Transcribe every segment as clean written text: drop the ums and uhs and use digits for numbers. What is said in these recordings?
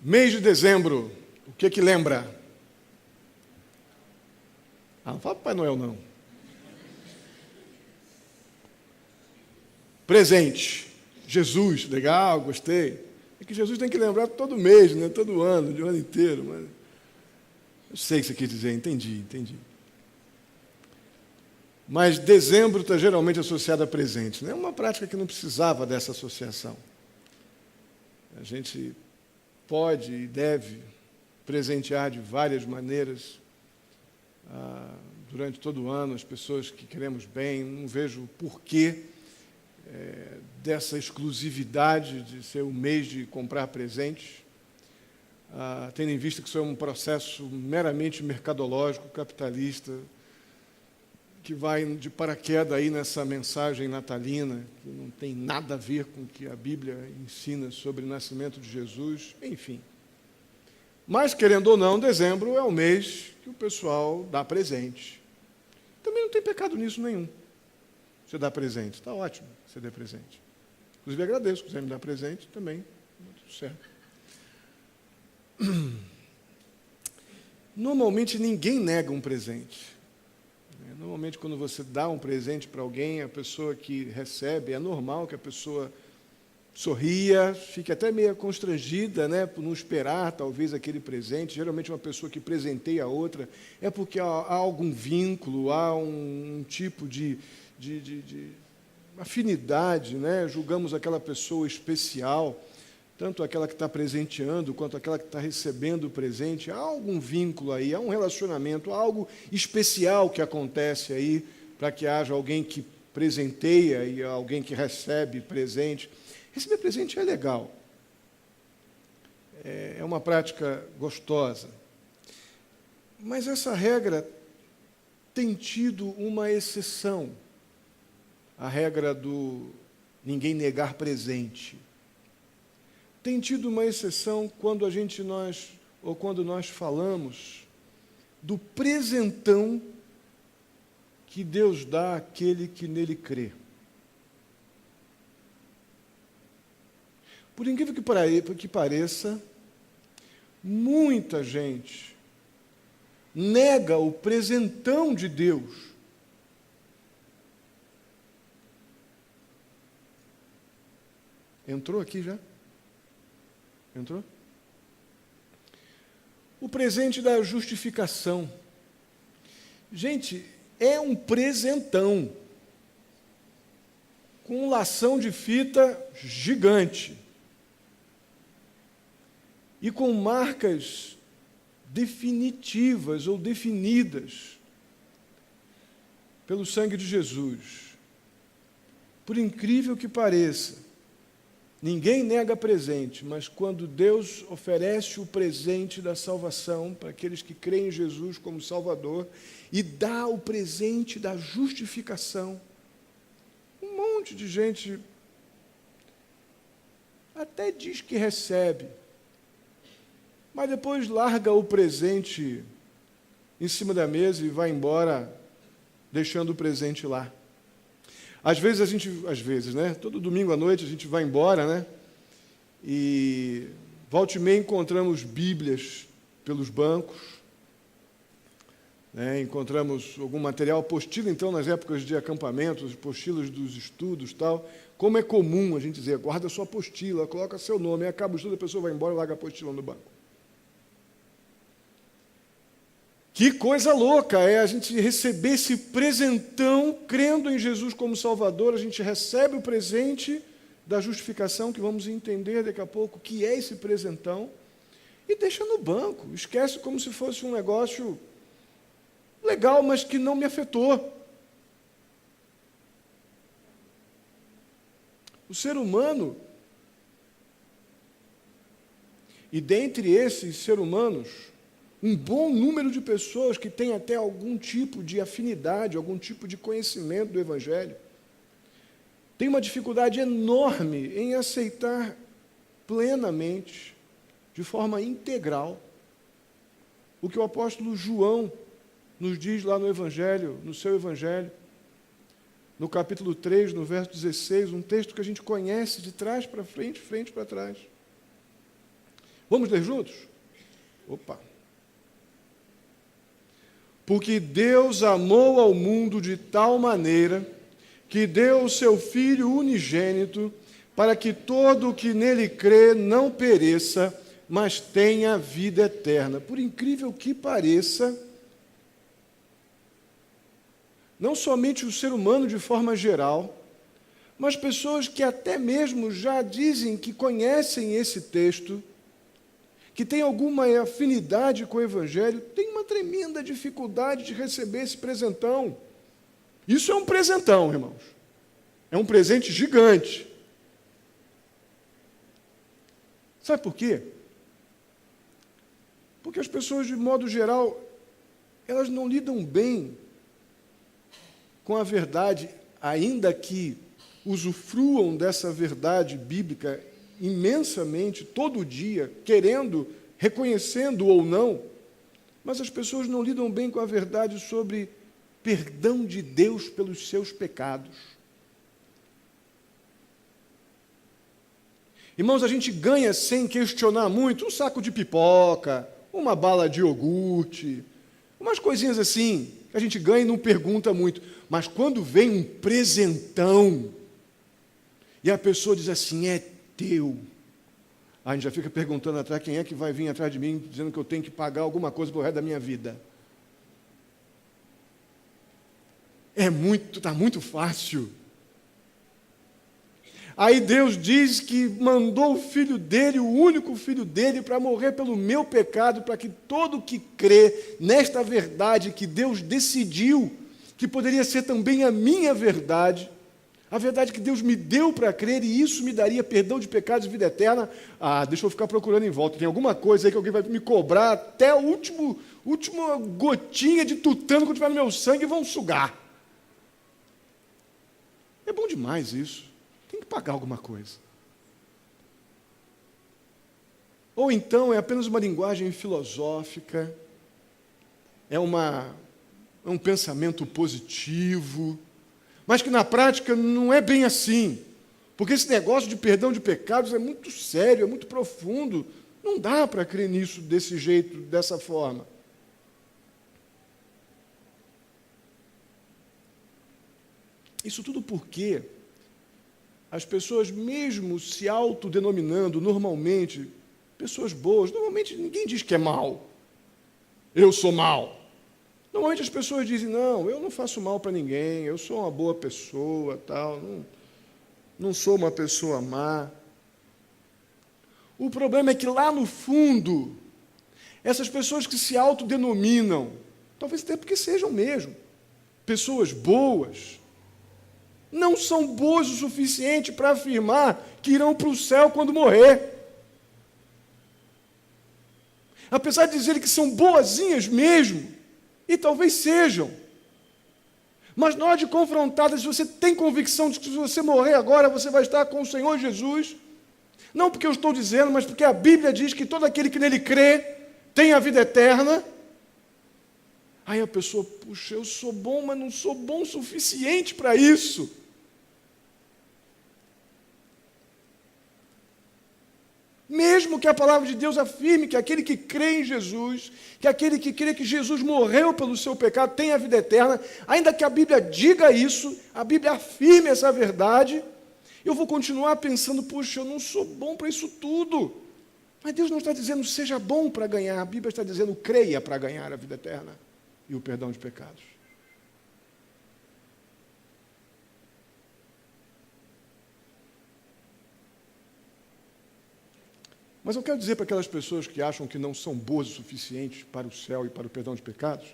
Mês de dezembro, o que lembra? Não fala Papai Noel, não. Presente. Jesus, legal, gostei. É que Jesus tem que lembrar todo mês, né? Todo ano, de um ano inteiro. Mas eu sei o que você quis dizer, entendi. Mas dezembro está geralmente associado a presente. É uma prática que não precisava dessa associação. A gente pode e deve presentear de várias maneiras durante todo o ano as pessoas que queremos bem. Não vejo porquê dessa exclusividade de ser o mês de comprar presentes, tendo em vista que isso é um processo meramente mercadológico, capitalista, que vai de paraquedas aí nessa mensagem natalina, que não tem nada a ver com o que a Bíblia ensina sobre o nascimento de Jesus, enfim. Mas, querendo ou não, dezembro é o mês que o pessoal dá presente. Também não tem pecado nisso nenhum. Você dá presente, está ótimo você dê presente. Inclusive, agradeço, se quiser me dar presente, também, tudo certo. Normalmente, ninguém nega um presente. Normalmente, quando você dá um presente para alguém, a pessoa que recebe, é normal que a pessoa sorria, fique até meio constrangida, né, por não esperar, talvez, aquele presente. Geralmente, uma pessoa que presenteia a outra é porque há algum vínculo, há um tipo de afinidade, né? Julgamos aquela pessoa especial, tanto aquela que está presenteando, quanto aquela que está recebendo o presente. Há algum vínculo aí, há um relacionamento, há algo especial que acontece aí, para que haja alguém que presenteia e alguém que recebe presente. Receber presente é legal, é uma prática gostosa, mas essa regra tem tido uma exceção, a regra do ninguém negar presente. Tem tido uma exceção quando quando nós falamos do presentão que Deus dá àquele que nele crê. Por incrível que pareça, muita gente nega o presentão de Deus. Entrou aqui já? Entrou? O presente da justificação. Gente, é um presentão com um lação de fita gigante e com marcas definitivas ou definidas pelo sangue de Jesus. Por incrível que pareça, ninguém nega presente, mas quando Deus oferece o presente da salvação para aqueles que creem em Jesus como Salvador e dá o presente da justificação, um monte de gente até diz que recebe, mas depois larga o presente em cima da mesa e vai embora deixando o presente lá. Às vezes, né? Todo domingo à noite a gente vai embora, né? E volta e meia encontramos Bíblias pelos bancos, né? Encontramos algum material, apostila, então, nas épocas de acampamento, as apostilas dos estudos, tal. Como é comum a gente dizer, guarda a sua apostila, coloca seu nome, aí acaba o estudo, a pessoa vai embora e larga a apostila no banco. Que coisa louca é a gente receber esse presentão, crendo em Jesus como Salvador, a gente recebe o presente da justificação, que vamos entender daqui a pouco o que é esse presentão, e deixa no banco, esquece como se fosse um negócio legal, mas que não me afetou. O ser humano, e dentre esses seres humanos, um bom número de pessoas que têm até algum tipo de afinidade, algum tipo de conhecimento do Evangelho, tem uma dificuldade enorme em aceitar plenamente, de forma integral, o que o apóstolo João nos diz lá no Evangelho, no seu Evangelho, no capítulo 3, no verso 16, um texto que a gente conhece de trás para frente, frente para trás. Vamos ler juntos? Opa! Porque Deus amou ao mundo de tal maneira que deu o seu Filho unigênito, para que todo o que nele crê não pereça, mas tenha vida eterna. Por incrível que pareça, não somente o ser humano de forma geral, mas pessoas que até mesmo já dizem que conhecem esse texto, que têm alguma afinidade com o Evangelho, têm uma tremenda dificuldade de receber esse presentão. Isso é um presentão, irmãos. É um presente gigante. Sabe por quê? Porque as pessoas, de modo geral, elas não lidam bem com a verdade, ainda que usufruam dessa verdade bíblica imensamente, todo dia, querendo, reconhecendo ou não, mas as pessoas não lidam bem com a verdade sobre perdão de Deus pelos seus pecados. Irmãos, a gente ganha sem questionar muito um saco de pipoca, uma bala de iogurte, umas coisinhas assim, que a gente ganha e não pergunta muito. Mas quando vem um presentão, e a pessoa diz assim, é teu, a gente já fica perguntando atrás, quem é que vai vir atrás de mim, dizendo que eu tenho que pagar alguma coisa pro resto da minha vida. Está muito fácil. Aí Deus diz que mandou o Filho dele, o único Filho dele, para morrer pelo meu pecado, para que todo que crê nesta verdade que Deus decidiu, que poderia ser também a minha verdade, a verdade que Deus me deu para crer, e isso me daria perdão de pecados e vida eterna. Deixa eu ficar procurando em volta, tem alguma coisa aí que alguém vai me cobrar até a última gotinha de tutano que tiver no meu sangue e vão sugar. É bom demais isso. Tem que pagar alguma coisa. Ou então é apenas uma linguagem filosófica, é um pensamento positivo, mas que na prática não é bem assim, porque esse negócio de perdão de pecados é muito sério, é muito profundo, não dá para crer nisso desse jeito, dessa forma. Isso tudo porque as pessoas, mesmo se autodenominando normalmente, pessoas boas, normalmente ninguém diz que é mal. Eu sou mal. Normalmente as pessoas dizem, não, eu não faço mal para ninguém, eu sou uma boa pessoa, tal, não sou uma pessoa má. O problema é que lá no fundo, essas pessoas que se autodenominam, talvez até porque sejam mesmo, pessoas boas, não são boas o suficiente para afirmar que irão para o céu quando morrer. Apesar de dizerem que são boazinhas mesmo, e talvez sejam, mas na hora de confrontadas, se você tem convicção de que se você morrer agora, você vai estar com o Senhor Jesus, não porque eu estou dizendo, mas porque a Bíblia diz que todo aquele que nele crê tem a vida eterna. Aí a pessoa, puxa, eu sou bom, mas não sou bom o suficiente para isso. Mesmo que a palavra de Deus afirme que aquele que crê em Jesus, que aquele que crê que Jesus morreu pelo seu pecado tem a vida eterna, ainda que a Bíblia diga isso, a Bíblia afirme essa verdade, eu vou continuar pensando, puxa, eu não sou bom para isso tudo. Mas Deus não está dizendo seja bom para ganhar, a Bíblia está dizendo creia para ganhar a vida eterna e o perdão de pecados. Mas eu quero dizer para aquelas pessoas que acham que não são boas o suficiente para o céu e para o perdão de pecados,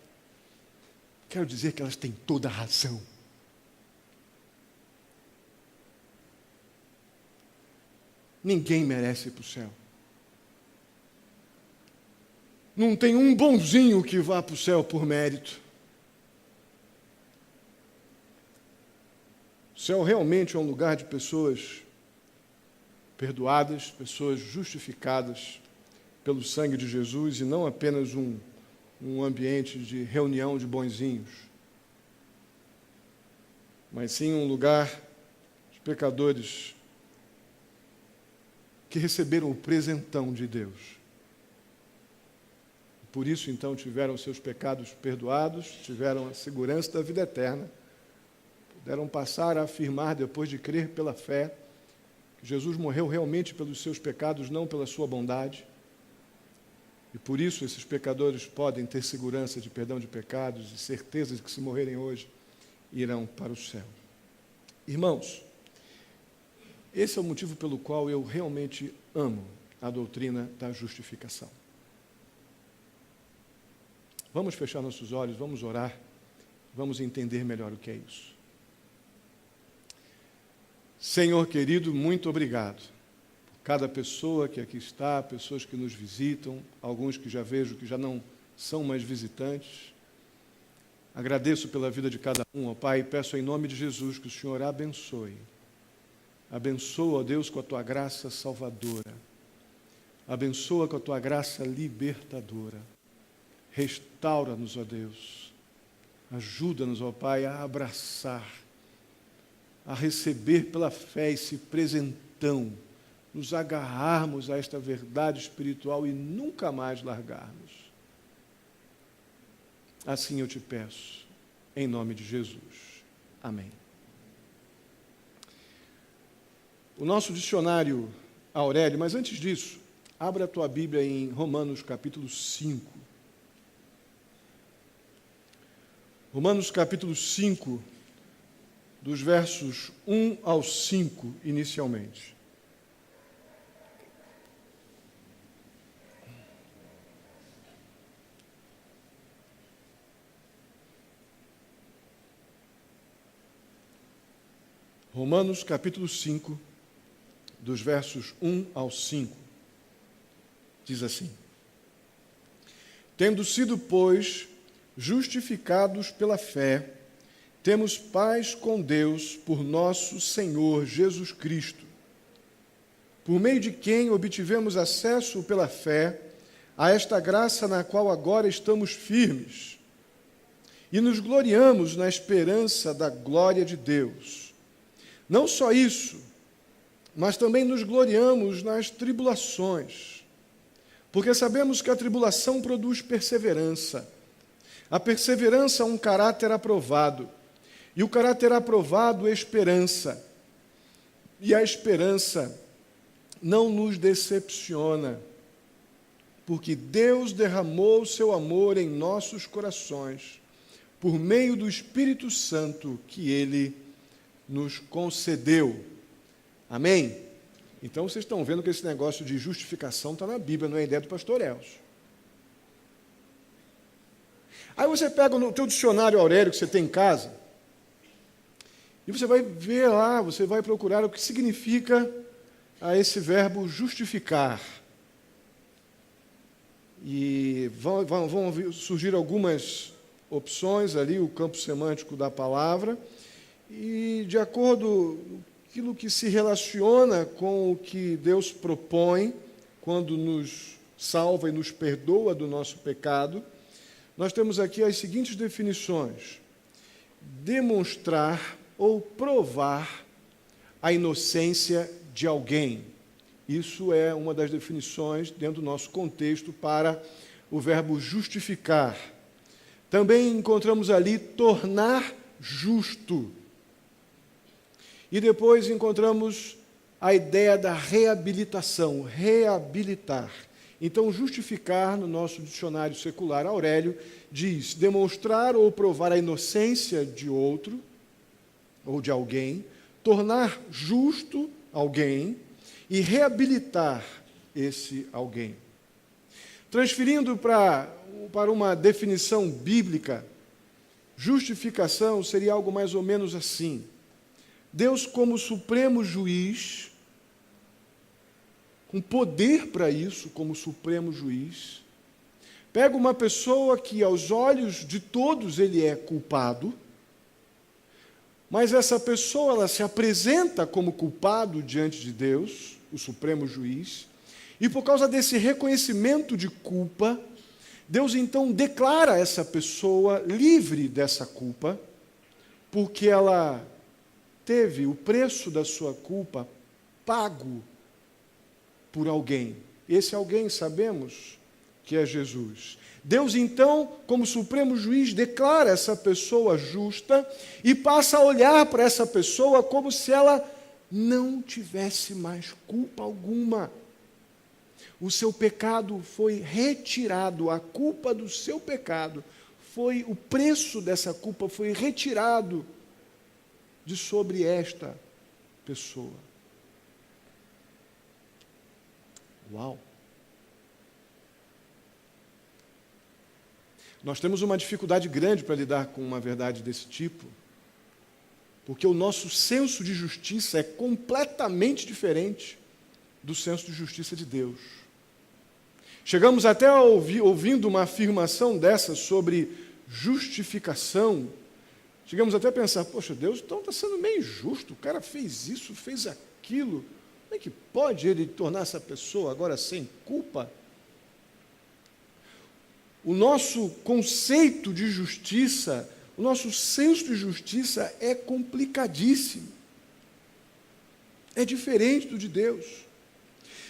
quero dizer que elas têm toda a razão. Ninguém merece ir para o céu. Não tem um bonzinho que vá para o céu por mérito. O céu realmente é um lugar de pessoas perdoadas, pessoas justificadas pelo sangue de Jesus e não apenas um ambiente de reunião de bonzinhos, mas sim um lugar de pecadores que receberam o presentão de Deus, por isso então tiveram seus pecados perdoados, tiveram a segurança da vida eterna, puderam passar a afirmar, depois de crer pela fé, que Jesus morreu realmente pelos seus pecados, não pela sua bondade. E por isso esses pecadores podem ter segurança de perdão de pecados e certeza de que, se morrerem hoje, irão para o céu. Irmãos, esse é o motivo pelo qual eu realmente amo a doutrina da justificação. Vamos fechar nossos olhos, vamos orar, vamos entender melhor o que é isso. Senhor querido, muito obrigado por cada pessoa que aqui está, pessoas que nos visitam, alguns que já vejo que já não são mais visitantes. Agradeço pela vida de cada um, ó Pai, e peço em nome de Jesus que o Senhor abençoe. Abençoa, ó Deus, com a Tua graça salvadora. Abençoa com a Tua graça libertadora. Restaura-nos, ó Deus. Ajuda-nos, ó Pai, a abraçar, a receber pela fé esse presentão, nos agarrarmos a esta verdade espiritual e nunca mais largarmos. Assim eu te peço, em nome de Jesus. Amém. O nosso dicionário Aurélio, mas antes disso, abra a tua Bíblia em Romanos capítulo 5. Romanos capítulo 5, dos versos 1 ao 5, inicialmente. Romanos capítulo 5, dos versos 1 ao 5, diz assim: Tendo sido, pois, justificados pela fé, temos paz com Deus por nosso Senhor Jesus Cristo, por meio de quem obtivemos acesso pela fé a esta graça na qual agora estamos firmes, e nos gloriamos na esperança da glória de Deus. Não só isso, mas também nos gloriamos nas tribulações, porque sabemos que a tribulação produz perseverança. A perseverança, um caráter aprovado, e o caráter aprovado, esperança. E a esperança não nos decepciona, porque Deus derramou o seu amor em nossos corações, por meio do Espírito Santo que Ele nos concedeu. Amém? Então vocês estão vendo que esse negócio de justificação está na Bíblia, não é ideia do pastor Elcio. Aí você pega no teu dicionário Aurélio que você tem em casa, e você vai ver lá, você vai procurar o que significa esse verbo justificar. E vão surgir algumas opções ali, o campo semântico da palavra, e de acordo com aquilo que se relaciona com o que Deus propõe quando nos salva e nos perdoa do nosso pecado, nós temos aqui as seguintes definições: demonstrar ou provar a inocência de alguém. Isso é uma das definições dentro do nosso contexto para o verbo justificar. Também encontramos ali tornar justo. E depois encontramos a ideia da reabilitação, reabilitar. Então, justificar, no nosso dicionário secular Aurélio, diz demonstrar ou provar a inocência de outro, ou de alguém, tornar justo alguém e reabilitar esse alguém. Transferindo para uma definição bíblica, justificação seria algo mais ou menos assim: Deus, como supremo juiz, com poder para isso, como supremo juiz, pega uma pessoa que aos olhos de todos ele é culpado, mas essa pessoa ela se apresenta como culpado diante de Deus, o supremo juiz, e por causa desse reconhecimento de culpa, Deus então declara essa pessoa livre dessa culpa, porque ela teve o preço da sua culpa pago por alguém. Esse alguém, sabemos, que é Jesus. Deus, então, como supremo juiz, declara essa pessoa justa e passa a olhar para essa pessoa como se ela não tivesse mais culpa alguma. O seu pecado foi retirado, a culpa do seu pecado foi, o preço dessa culpa foi retirado de sobre esta pessoa. Uau! Nós temos uma dificuldade grande para lidar com uma verdade desse tipo, porque o nosso senso de justiça é completamente diferente do senso de justiça de Deus. Chegamos até a ouvindo uma afirmação dessa sobre justificação, chegamos até a pensar, poxa, Deus então está sendo meio injusto, o cara fez isso, fez aquilo, como é que pode ele tornar essa pessoa agora sem culpa? O nosso conceito de justiça, o nosso senso de justiça é complicadíssimo. É diferente do de Deus.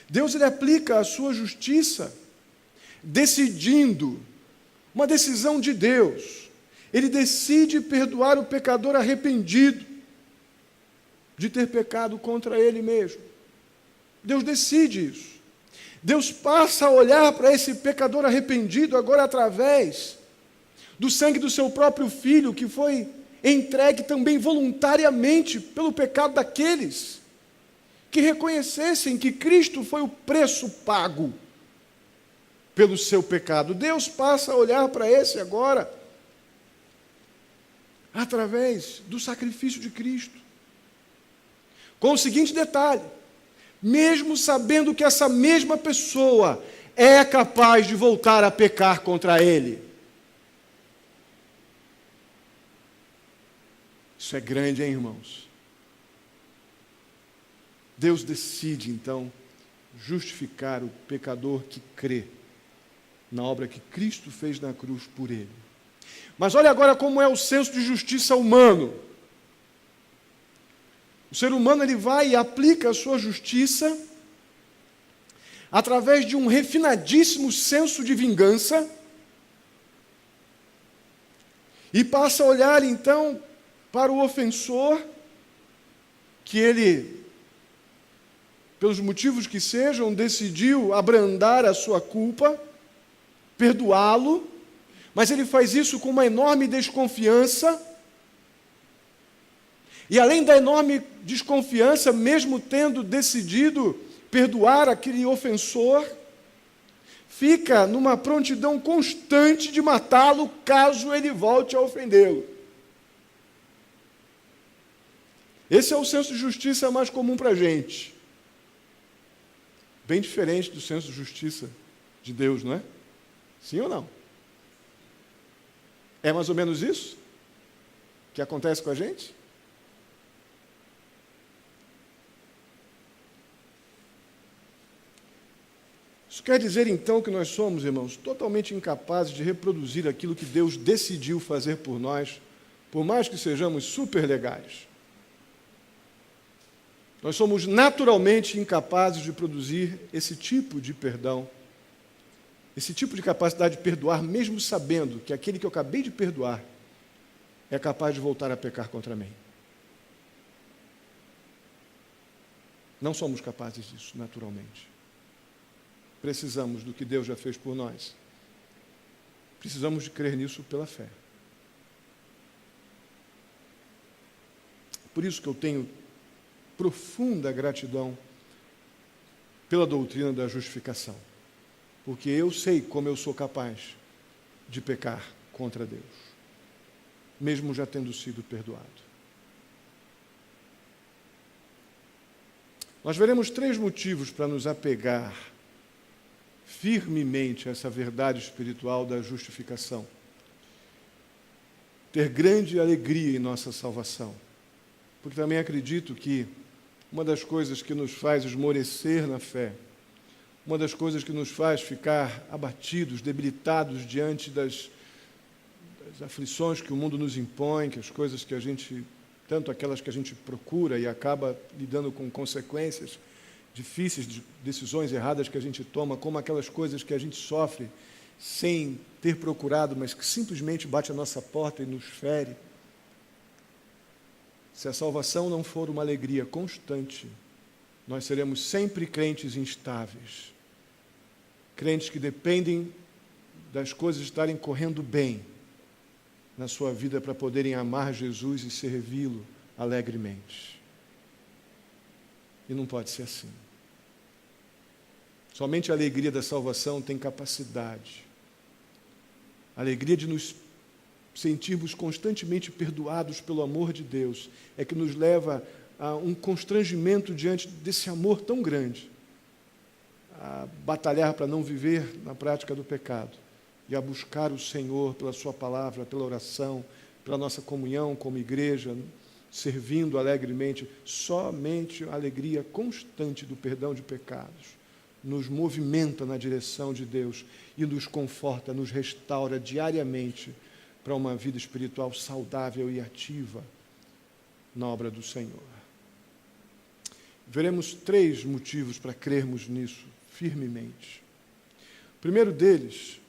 Deus, ele aplica a sua justiça decidindo, uma decisão de Deus. Ele decide perdoar o pecador arrependido de ter pecado contra ele mesmo. Deus decide isso. Deus passa a olhar para esse pecador arrependido agora através do sangue do seu próprio Filho, que foi entregue também voluntariamente pelo pecado daqueles que reconhecessem que Cristo foi o preço pago pelo seu pecado. Deus passa a olhar para esse agora através do sacrifício de Cristo. Com o seguinte detalhe: mesmo sabendo que essa mesma pessoa é capaz de voltar a pecar contra ele. Isso é grande, hein, irmãos? Deus decide, então, justificar o pecador que crê na obra que Cristo fez na cruz por ele. Mas olha agora como é o senso de justiça humano. O ser humano, ele vai e aplica a sua justiça através de um refinadíssimo senso de vingança e passa a olhar, então, para o ofensor, que ele, pelos motivos que sejam, decidiu abrandar a sua culpa, perdoá-lo, mas ele faz isso com uma enorme desconfiança. E além da enorme desconfiança, mesmo tendo decidido perdoar aquele ofensor, fica numa prontidão constante de matá-lo caso ele volte a ofendê-lo. Esse é o senso de justiça mais comum para a gente. Bem diferente do senso de justiça de Deus, não é? Sim ou não? É mais ou menos isso que acontece com a gente? Isso quer dizer, então, que nós somos, irmãos, totalmente incapazes de reproduzir aquilo que Deus decidiu fazer por nós, por mais que sejamos super legais. Nós somos naturalmente incapazes de produzir esse tipo de perdão, esse tipo de capacidade de perdoar, mesmo sabendo que aquele que eu acabei de perdoar é capaz de voltar a pecar contra mim. Não somos capazes disso, naturalmente. Precisamos do que Deus já fez por nós. Precisamos de crer nisso pela fé. Por isso que eu tenho profunda gratidão pela doutrina da justificação. Porque eu sei como eu sou capaz de pecar contra Deus, mesmo já tendo sido perdoado. Nós veremos 3 motivos para nos apegar firmemente a essa verdade espiritual da justificação. Ter grande alegria em nossa salvação. Porque também acredito que uma das coisas que nos faz esmorecer na fé, uma das coisas que nos faz ficar abatidos, debilitados diante das aflições que o mundo nos impõe, que as coisas que a gente, tanto aquelas que a gente procura e acaba lidando com consequências, difíceis, de decisões erradas que a gente toma, como aquelas coisas que a gente sofre sem ter procurado, mas que simplesmente bate a nossa porta e nos fere. Se a salvação não for uma alegria constante, nós seremos sempre crentes instáveis, crentes que dependem das coisas estarem correndo bem na sua vida para poderem amar Jesus e servi-lo alegremente. E não pode ser assim. Somente a alegria da salvação tem capacidade. A alegria de nos sentirmos constantemente perdoados pelo amor de Deus é que nos leva a um constrangimento diante desse amor tão grande, a batalhar para não viver na prática do pecado e a buscar o Senhor pela sua palavra, pela oração, pela nossa comunhão como igreja, servindo alegremente. Somente a alegria constante do perdão de pecados nos movimenta na direção de Deus e nos conforta, nos restaura diariamente para uma vida espiritual saudável e ativa na obra do Senhor. Veremos 3 motivos para crermos nisso firmemente. O primeiro deles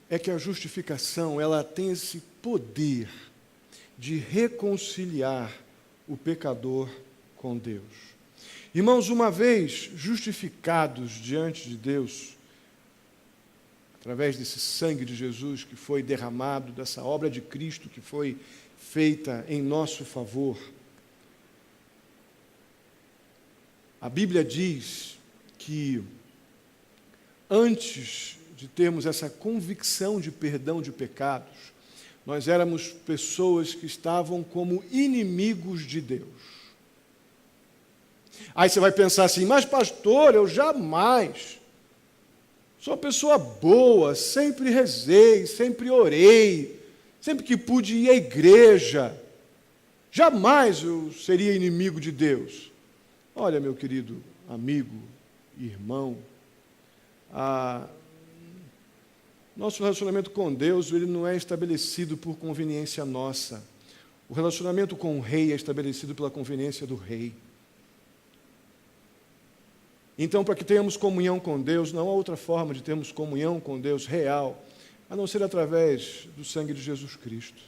é que a justificação, ela tem esse poder de reconciliar o pecador com Deus. Irmãos, uma vez justificados diante de Deus, através desse sangue de Jesus que foi derramado, dessa obra de Cristo que foi feita em nosso favor, a Bíblia diz que antes de termos essa convicção de perdão de pecados, nós éramos pessoas que estavam como inimigos de Deus. Aí você vai pensar assim, mas pastor, eu jamais, sou uma pessoa boa, sempre rezei, sempre orei, sempre que pude ir à igreja, jamais eu seria inimigo de Deus. Olha, meu querido amigo, irmão, nosso relacionamento com Deus, ele não é estabelecido por conveniência nossa. O relacionamento com o rei é estabelecido pela conveniência do rei. Então, para que tenhamos comunhão com Deus, não há outra forma de termos comunhão com Deus real, a não ser através do sangue de Jesus Cristo.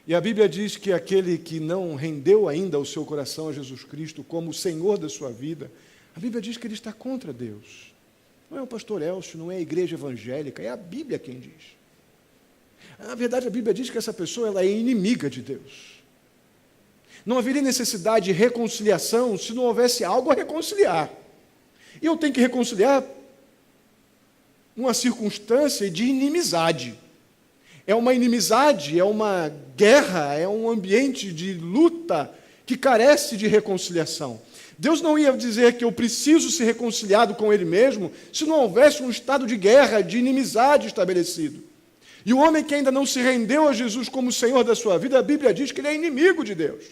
E a Bíblia diz que aquele que não rendeu ainda o seu coração a Jesus Cristo como o Senhor da sua vida, a Bíblia diz que ele está contra Deus. Não é o pastor Elcio, não é a igreja evangélica, é a Bíblia quem diz. Na verdade, a Bíblia diz que essa pessoa ela é inimiga de Deus. Não haveria necessidade de reconciliação se não houvesse algo a reconciliar. E eu tenho que reconciliar uma circunstância de inimizade. É uma inimizade, é uma guerra, é um ambiente de luta que carece de reconciliação. Deus não ia dizer que eu preciso ser reconciliado com Ele mesmo se não houvesse um estado de guerra, de inimizade estabelecido. E o homem que ainda não se rendeu a Jesus como Senhor da sua vida, a Bíblia diz que ele é inimigo de Deus.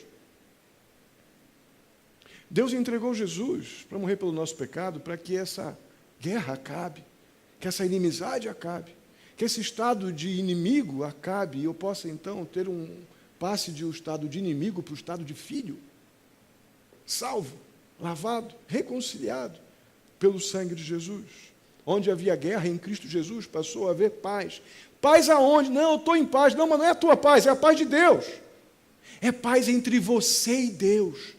Deus entregou Jesus para morrer pelo nosso pecado, para que essa guerra acabe, que essa inimizade acabe, que esse estado de inimigo acabe e eu possa então ter um passe de um estado de inimigo para o estado de filho, salvo, lavado, reconciliado pelo sangue de Jesus. Onde havia guerra em Cristo Jesus, passou a haver paz. Paz aonde? Não, eu estou em paz. Não, mas não é a tua paz, é a paz de Deus. É paz entre você e Deus.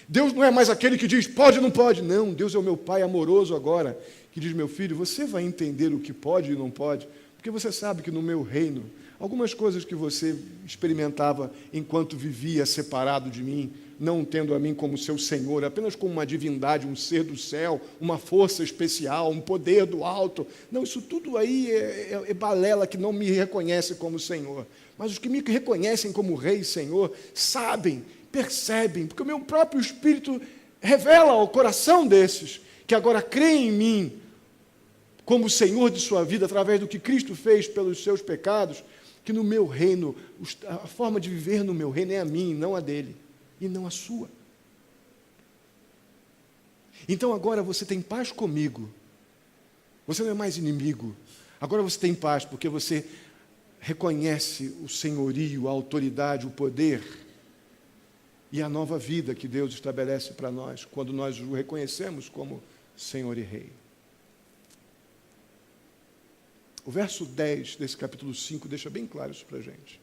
Deus não é mais aquele que diz, pode ou não pode. Não, Deus é o meu Pai amoroso agora, que diz, meu filho, você vai entender o que pode e não pode, porque você sabe que no meu reino, algumas coisas que você experimentava enquanto vivia separado de mim, não tendo a mim como seu Senhor, apenas como uma divindade, um ser do céu, uma força especial, um poder do alto. Não, isso tudo aí é balela que não me reconhece como Senhor. Mas os que me reconhecem como Rei e Senhor, sabem, percebem, porque o meu próprio Espírito revela ao coração desses, que agora creem em mim, como Senhor de sua vida, através do que Cristo fez pelos seus pecados, que no meu reino, a forma de viver no meu reino é a minha, não a dele, e não a sua. Então agora você tem paz comigo, você não é mais inimigo, agora você tem paz, porque você reconhece o senhorio, a autoridade, o poder e a nova vida que Deus estabelece para nós, quando nós o reconhecemos como Senhor e Rei. O verso 10 desse capítulo 5 deixa bem claro isso para a gente.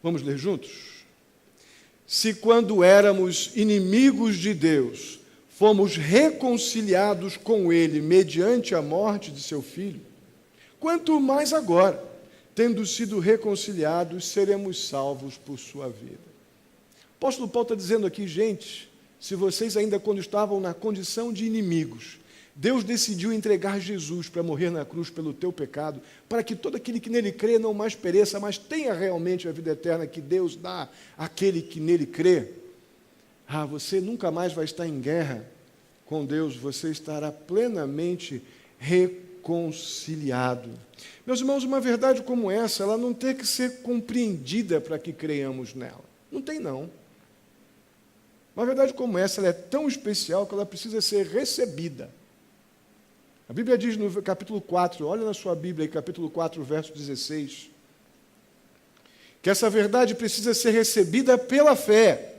Vamos ler juntos? Se quando éramos inimigos de Deus, fomos reconciliados com Ele mediante a morte de seu Filho, quanto mais agora, tendo sido reconciliados, seremos salvos por sua vida. O apóstolo Paulo está dizendo aqui, gente, se vocês ainda quando estavam na condição de inimigos, Deus decidiu entregar Jesus para morrer na cruz pelo teu pecado, para que todo aquele que nele crê não mais pereça, mas tenha realmente a vida eterna que Deus dá àquele que nele crê. Você nunca mais vai estar em guerra com Deus, você estará plenamente reconciliado. Meus irmãos, uma verdade como essa, ela não tem que ser compreendida para que creiamos nela. Não tem, não. Uma verdade como essa, ela é tão especial que ela precisa ser recebida. A Bíblia diz no capítulo 4, olha na sua Bíblia, capítulo 4, verso 16, que essa verdade precisa ser recebida pela fé,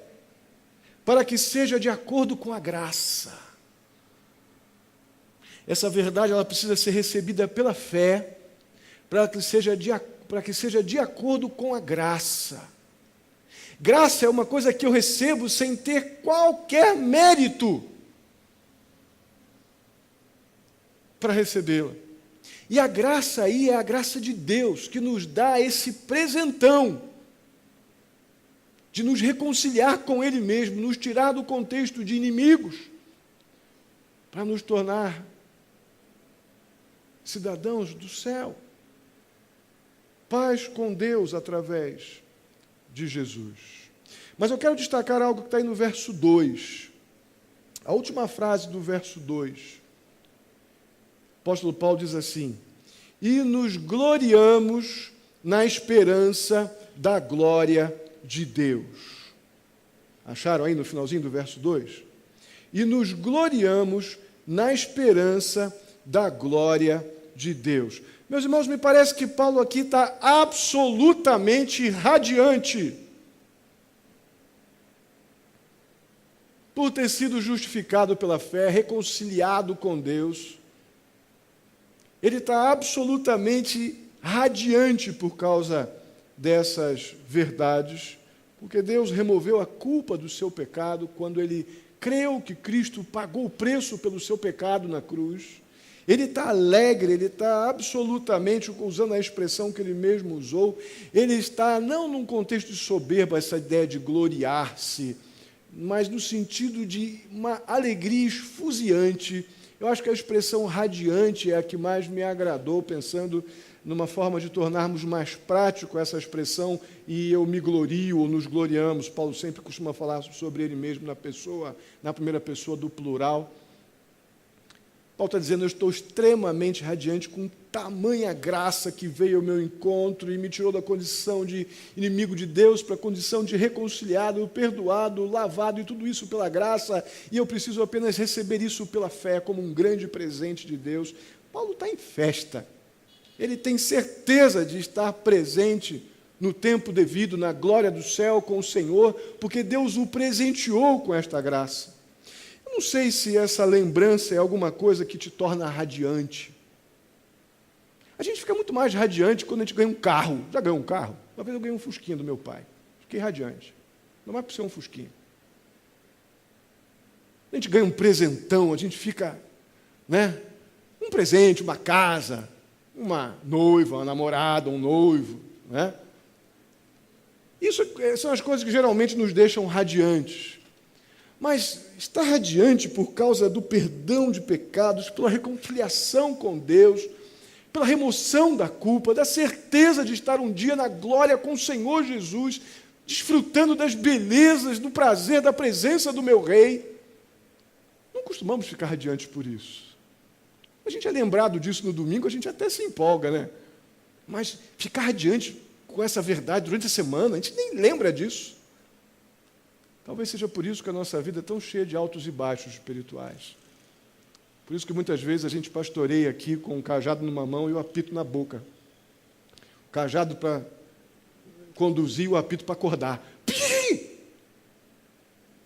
para que seja de acordo com a graça. Essa verdade ela precisa ser recebida pela fé, para que seja de acordo com a graça. Graça é uma coisa que eu recebo sem ter qualquer mérito para recebê-la. E a graça aí é a graça de Deus, que nos dá esse presentão de nos reconciliar com Ele mesmo, nos tirar do contexto de inimigos, para nos tornar cidadãos do céu. Paz com Deus através de Jesus. Mas eu quero destacar algo que está aí no verso 2. A última frase do verso 2. O apóstolo Paulo diz assim: e nos gloriamos na esperança da glória de Deus. Acharam aí no finalzinho do verso 2? E nos gloriamos na esperança da glória de Deus. Meus irmãos, me parece que Paulo aqui está absolutamente radiante por ter sido justificado pela fé, reconciliado com Deus. Ele está absolutamente radiante por causa dessas verdades, porque Deus removeu a culpa do seu pecado quando ele creu que Cristo pagou o preço pelo seu pecado na cruz. Ele está alegre, ele está absolutamente, usando a expressão que ele mesmo usou, ele está não num contexto de soberba, essa ideia de gloriar-se, mas no sentido de uma alegria esfuziante. Eu acho que a expressão radiante é a que mais me agradou, pensando numa forma de tornarmos mais prático essa expressão, e eu me glorio ou nos gloriamos. Paulo sempre costuma falar sobre ele mesmo na primeira pessoa do plural. Paulo está dizendo, eu estou extremamente radiante com tamanha graça que veio ao meu encontro e me tirou da condição de inimigo de Deus para a condição de reconciliado, perdoado, lavado, e tudo isso pela graça, e eu preciso apenas receber isso pela fé como um grande presente de Deus. Paulo está em festa. Ele tem certeza de estar presente no tempo devido, na glória do céu com o Senhor, porque Deus o presenteou com esta graça. Eu não sei se essa lembrança é alguma coisa que te torna radiante. A gente fica muito mais radiante quando a gente ganha um carro. Já ganhou um carro? Uma vez eu ganhei um Fusquinha do meu pai. Fiquei radiante. Não é por ser um Fusquinha. A gente ganha um presentão, a gente fica, um presente, uma casa, uma noiva, uma namorada, um noivo, Isso são as coisas que geralmente nos deixam radiantes. Mas estar radiante por causa do perdão de pecados, pela reconciliação com Deus, pela remoção da culpa, da certeza de estar um dia na glória com o Senhor Jesus, desfrutando das belezas, do prazer, da presença do meu Rei. Não costumamos ficar radiantes por isso. A gente é lembrado disso no domingo, a gente até se empolga, Mas ficar radiante com essa verdade durante a semana, a gente nem lembra disso. Talvez seja por isso que a nossa vida é tão cheia de altos e baixos espirituais. Por isso que muitas vezes a gente pastoreia aqui com um cajado numa mão e o apito na boca. O cajado para conduzir e o apito para acordar. Pim!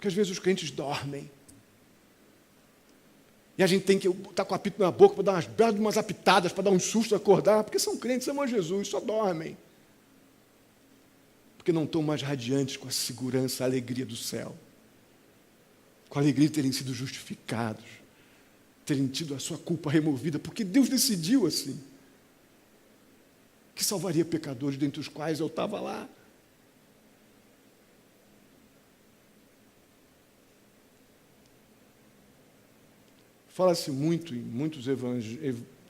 Porque às vezes os crentes dormem. E a gente tem que estar com o apito na boca para dar umas apitadas, para dar um susto, acordar, porque são crentes, amam Jesus, só dormem. Porque não estão mais radiantes com a segurança, a alegria do céu. Com a alegria de terem sido justificados, terem tido a sua culpa removida, porque Deus decidiu assim, que salvaria pecadores, dentre os quais eu estava lá. Fala-se muito em muitos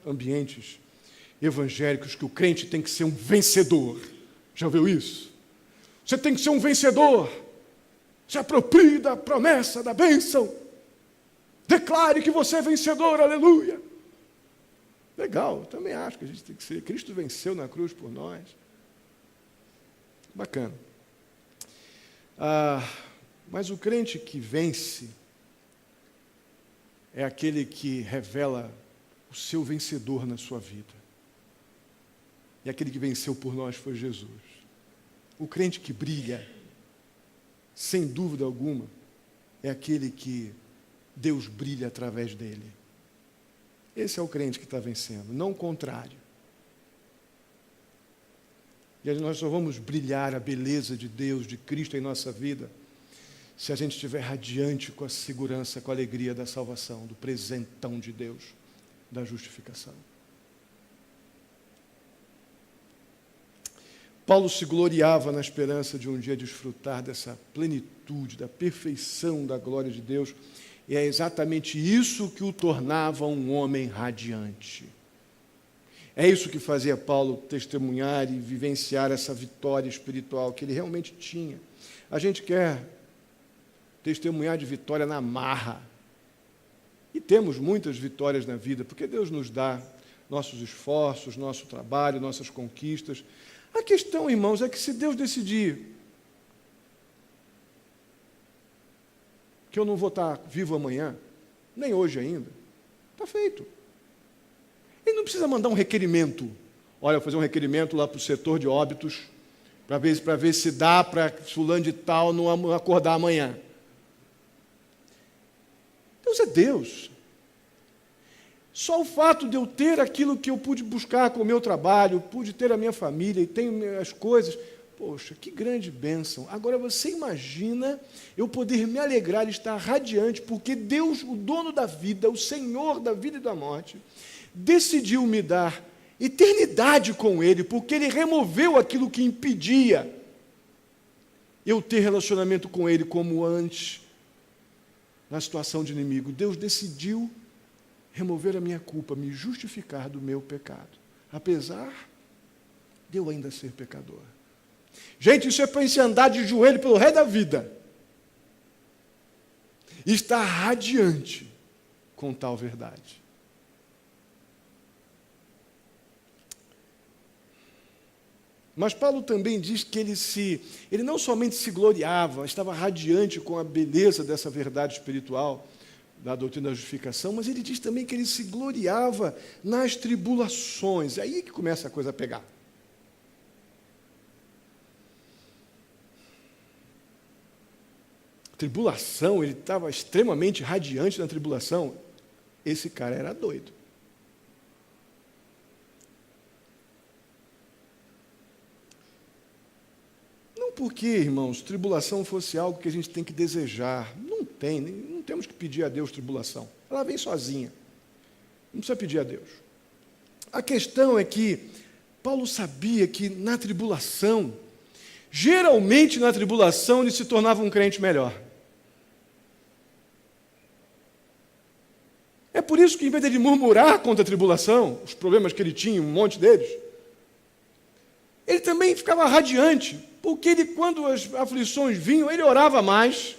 ambientes evangélicos que o crente tem que ser um vencedor. Já ouviu isso? Você tem que ser um vencedor. Se aproprie da promessa, da bênção. Declare que você é vencedor, aleluia. Legal, eu também acho que a gente tem que ser. Cristo venceu na cruz por nós. Bacana. Mas o crente que vence é aquele que revela o seu vencedor na sua vida. E aquele que venceu por nós foi Jesus. O crente que brilha, sem dúvida alguma, é aquele que Deus brilha através dele. Esse é o crente que está vencendo, não o contrário. E nós só vamos brilhar a beleza de Deus, de Cristo em nossa vida, se a gente estiver radiante com a segurança, com a alegria da salvação, do presentão de Deus, da justificação. Paulo se gloriava na esperança de um dia desfrutar dessa plenitude, da perfeição da glória de Deus, e é exatamente isso que o tornava um homem radiante. É isso que fazia Paulo testemunhar e vivenciar essa vitória espiritual que ele realmente tinha. A gente quer testemunhar de vitória na marra. E temos muitas vitórias na vida, porque Deus nos dá nossos esforços, nosso trabalho, nossas conquistas. A questão, irmãos, é que se Deus decidir que eu não vou estar vivo amanhã, nem hoje ainda, está feito. Ele não precisa mandar um requerimento. Olha, eu vou fazer um requerimento lá para o setor de óbitos, para ver se dá para fulano de tal não acordar amanhã. Deus é Deus. Só o fato de eu ter aquilo que eu pude buscar com o meu trabalho, pude ter a minha família e tenho as coisas, poxa, que grande bênção. Agora você imagina eu poder me alegrar e estar radiante, porque Deus, o dono da vida, o Senhor da vida e da morte, decidiu me dar eternidade com Ele, porque Ele removeu aquilo que impedia eu ter relacionamento com Ele como antes, na situação de inimigo. Deus decidiu remover a minha culpa, me justificar do meu pecado, apesar de eu ainda ser pecador. Gente, isso é para se andar de joelho pelo resto da vida. E estar radiante com tal verdade. Mas Paulo também diz que ele não somente se gloriava, estava radiante com a beleza dessa verdade espiritual, da doutrina da justificação, mas ele diz também que ele se gloriava nas tribulações. É aí que começa a coisa a pegar. Tribulação, ele estava extremamente radiante na tribulação. Esse cara era doido. Não porque, irmãos, tribulação fosse algo que a gente tem que desejar. Não temos que pedir a Deus tribulação. Ela vem sozinha. Não precisa pedir a Deus. A questão é que Paulo sabia que na tribulação, geralmente na tribulação, ele se tornava um crente melhor. É por isso que, em vez de murmurar contra a tribulação, os problemas que ele tinha, um monte deles, ele também ficava radiante, porque ele, quando as aflições vinham, ele orava mais,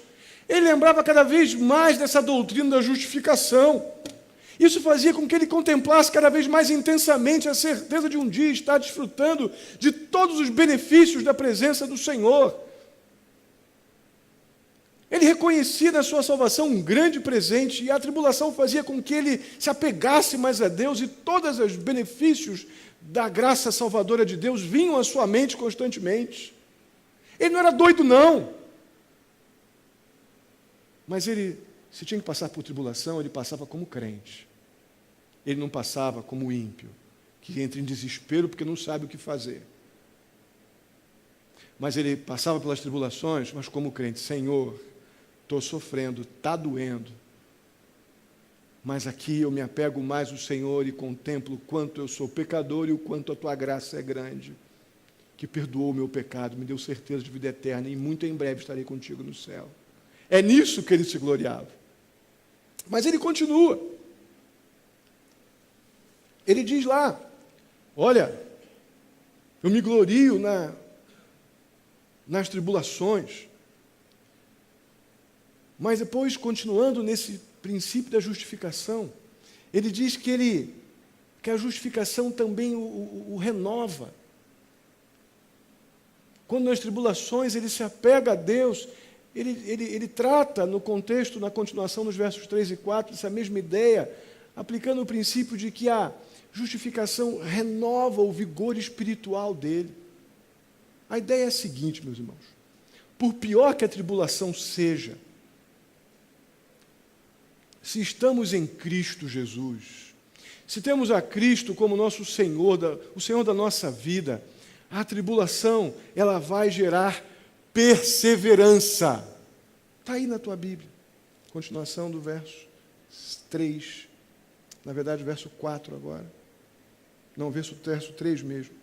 ele lembrava cada vez mais dessa doutrina da justificação. Isso fazia com que ele contemplasse cada vez mais intensamente a certeza de um dia estar desfrutando de todos os benefícios da presença do Senhor. Ele reconhecia na sua salvação um grande presente, e a tribulação fazia com que ele se apegasse mais a Deus, e todos os benefícios da graça salvadora de Deus vinham à sua mente constantemente. Ele não era doido, não. Mas ele, se tinha que passar por tribulação, ele passava como crente. Ele não passava como ímpio, que entra em desespero porque não sabe o que fazer. Mas ele passava pelas tribulações, mas como crente: Senhor, estou sofrendo, está doendo, mas aqui eu me apego mais ao Senhor e contemplo o quanto eu sou pecador e o quanto a tua graça é grande, que perdoou o meu pecado, me deu certeza de vida eterna e muito em breve estarei contigo no céu. É nisso que ele se gloriava. Mas ele continua. Ele diz lá: olha, eu me glorio nas tribulações. Mas depois, continuando nesse princípio da justificação, ele diz que a justificação também o renova. Quando nas tribulações ele se apega a Deus, ele trata no contexto, na continuação dos versos 3 e 4, essa mesma ideia, aplicando o princípio de que a justificação renova o vigor espiritual dele. A ideia é a seguinte, meus irmãos: por pior que a tribulação seja, se estamos em Cristo Jesus, se temos a Cristo como nosso Senhor, o Senhor da nossa vida, a tribulação, ela vai gerar perseverança. Está aí na tua Bíblia. Continuação do verso 3. Na verdade, verso 4 agora. Não, verso 3 mesmo.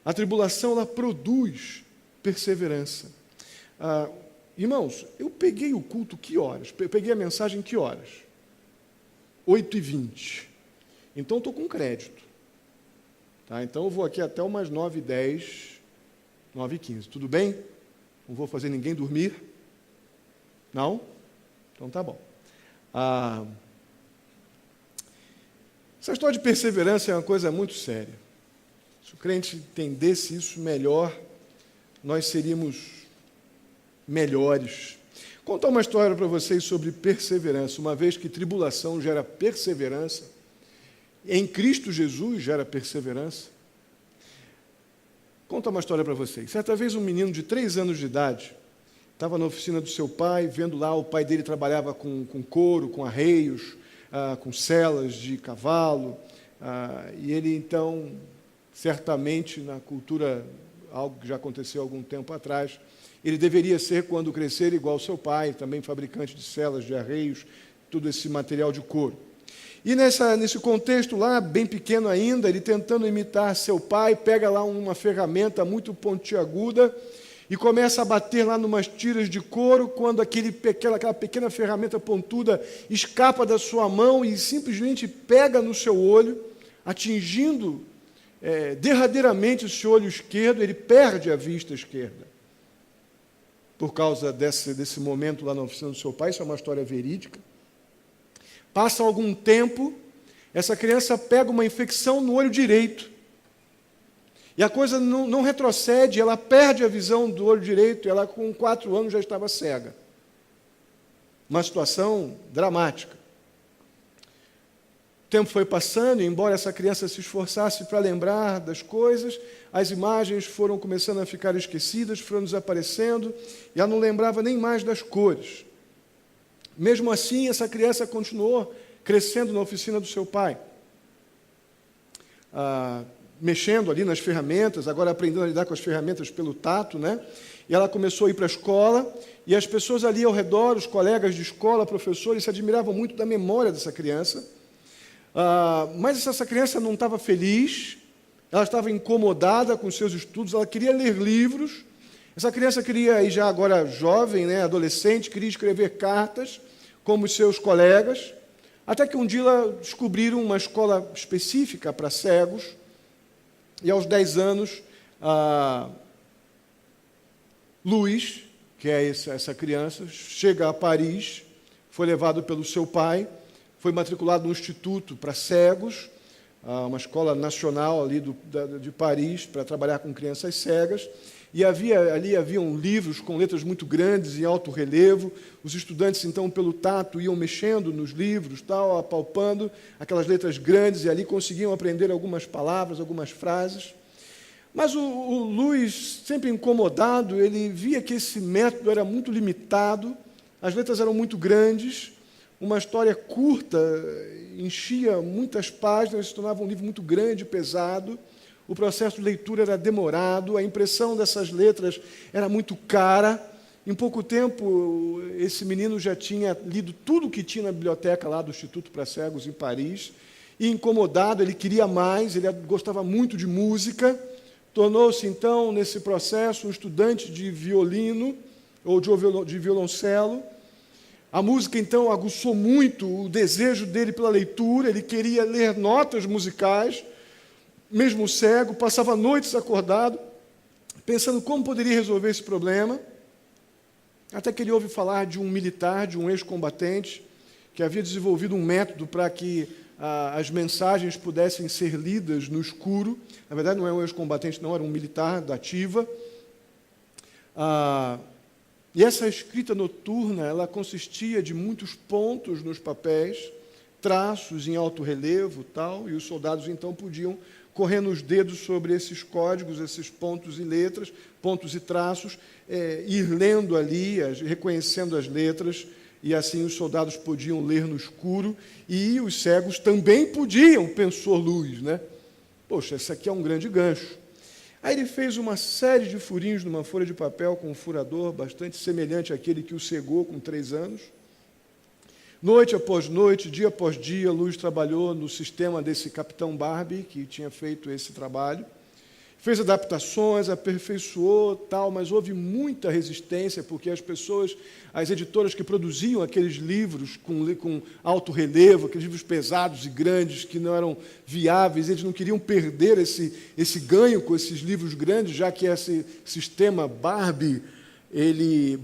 A tribulação, ela produz perseverança. Irmãos, eu peguei o culto que horas? Peguei a mensagem que horas? 8h20. Então, estou com crédito. Tá? Então, eu vou aqui até umas 9h10, 9h15. Tudo bem? Não vou fazer ninguém dormir? Não? Então, tá bom. Essa história de perseverança é uma coisa muito séria. Se o crente entendesse isso melhor, nós seríamos melhores. Vou contar uma história para vocês sobre perseverança. Uma vez que tribulação gera perseverança, em Cristo Jesus gera perseverança. Vou contar uma história para vocês. Certa vez um menino de 3 anos de idade estava na oficina do seu pai, vendo lá, o pai dele trabalhava com couro, com arreios, com selas de cavalo, e ele então, certamente na cultura, algo que já aconteceu há algum tempo atrás, ele deveria ser, quando crescer, igual ao seu pai, também fabricante de selas, de arreios, todo esse material de couro. E nesse contexto lá, bem pequeno ainda, ele tentando imitar seu pai, pega lá uma ferramenta muito pontiaguda e começa a bater lá numas tiras de couro, quando aquela pequena ferramenta pontuda escapa da sua mão e simplesmente pega no seu olho, atingindo derradeiramente o seu olho esquerdo. Ele perde a vista esquerda. Por causa desse momento lá na oficina do seu pai, isso é uma história verídica. Passa algum tempo, essa criança pega uma infecção no olho direito. E a coisa não retrocede, ela perde a visão do olho direito, ela com 4 anos já estava cega. Uma situação dramática. O tempo foi passando, e embora essa criança se esforçasse para lembrar das coisas, as imagens foram começando a ficar esquecidas, foram desaparecendo, e ela não lembrava nem mais das cores. Mesmo assim, essa criança continuou crescendo na oficina do seu pai, mexendo ali nas ferramentas, agora aprendendo a lidar com as ferramentas pelo tato, né? E ela começou a ir para a escola, e as pessoas ali ao redor, os colegas de escola, professores, se admiravam muito da memória dessa criança. Mas essa criança não estava feliz, ela estava incomodada com os seus estudos, ela queria ler livros. Essa criança queria, e já agora jovem, né, adolescente, queria escrever cartas, como os seus colegas, até que um dia descobriram uma escola específica para cegos, e aos 10 anos, Luiz, que é essa criança, chega a Paris, foi levado pelo seu pai, foi matriculado no Instituto para Cegos, uma escola nacional ali de Paris, para trabalhar com crianças cegas, e haviam livros com letras muito grandes, em alto relevo. Os estudantes, então, pelo tato, iam mexendo nos livros, tal, apalpando aquelas letras grandes, e ali conseguiam aprender algumas palavras, algumas frases. Mas o Luiz, sempre incomodado, ele via que esse método era muito limitado, As letras eram muito grandes, uma história curta enchia muitas páginas, se tornava um livro muito grande, pesado. O processo de leitura era demorado, a impressão dessas letras era muito cara. Em pouco tempo, esse menino já tinha lido tudo o que tinha na biblioteca lá do Instituto para Cegos, em Paris, e incomodado, ele queria mais, ele gostava muito de música, tornou-se, então, nesse processo, um estudante de violino, ou de violoncelo. A música, então, aguçou muito o desejo dele pela leitura, ele queria ler notas musicais, mesmo cego, passava noites acordado, pensando como poderia resolver esse problema, até que ele ouve falar de um militar, de um ex-combatente, que havia desenvolvido um método para que as mensagens pudessem ser lidas no escuro. Na verdade, não é um ex-combatente, não, era um militar da ativa. E essa escrita noturna, ela consistia de muitos pontos nos papéis, traços em alto relevo, tal, e os soldados, então, podiam correr nos dedos sobre esses códigos, esses pontos e letras, pontos e traços, ir lendo ali, reconhecendo as letras, e assim os soldados podiam ler no escuro, e os cegos também podiam, pensou Luiz, né? Poxa, esse aqui é um grande gancho. Aí ele fez uma série de furinhos numa folha de papel com um furador bastante semelhante àquele que o cegou com 3 anos. Noite após noite, dia após dia, Luiz trabalhou no sistema desse Capitão Barbie, que tinha feito esse trabalho. Fez adaptações, aperfeiçoou, tal, mas houve muita resistência, porque as pessoas, as editoras que produziam aqueles livros com alto relevo, aqueles livros pesados e grandes, que não eram viáveis, eles não queriam perder esse ganho com esses livros grandes, já que esse sistema Barbier, ele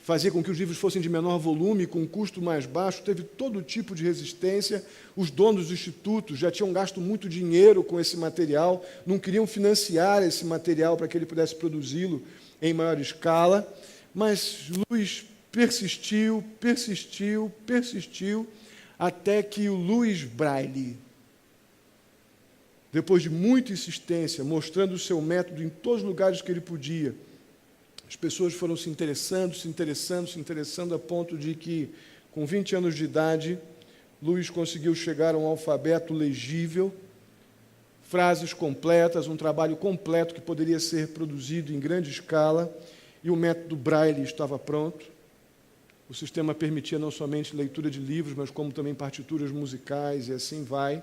fazia com que os livros fossem de menor volume, com um custo mais baixo, teve todo tipo de resistência. Os donos dos institutos já tinham gasto muito dinheiro com esse material, não queriam financiar esse material para que ele pudesse produzi-lo em maior escala, mas Luiz persistiu, até que o Louis Braille, depois de muita insistência, mostrando o seu método em todos os lugares que ele podia, as pessoas foram se interessando, a ponto de que, com 20 anos de idade, Luiz conseguiu chegar a um alfabeto legível, frases completas, um trabalho completo que poderia ser produzido em grande escala, e o método Braille estava pronto. O sistema permitia não somente leitura de livros, mas como também partituras musicais, e assim vai.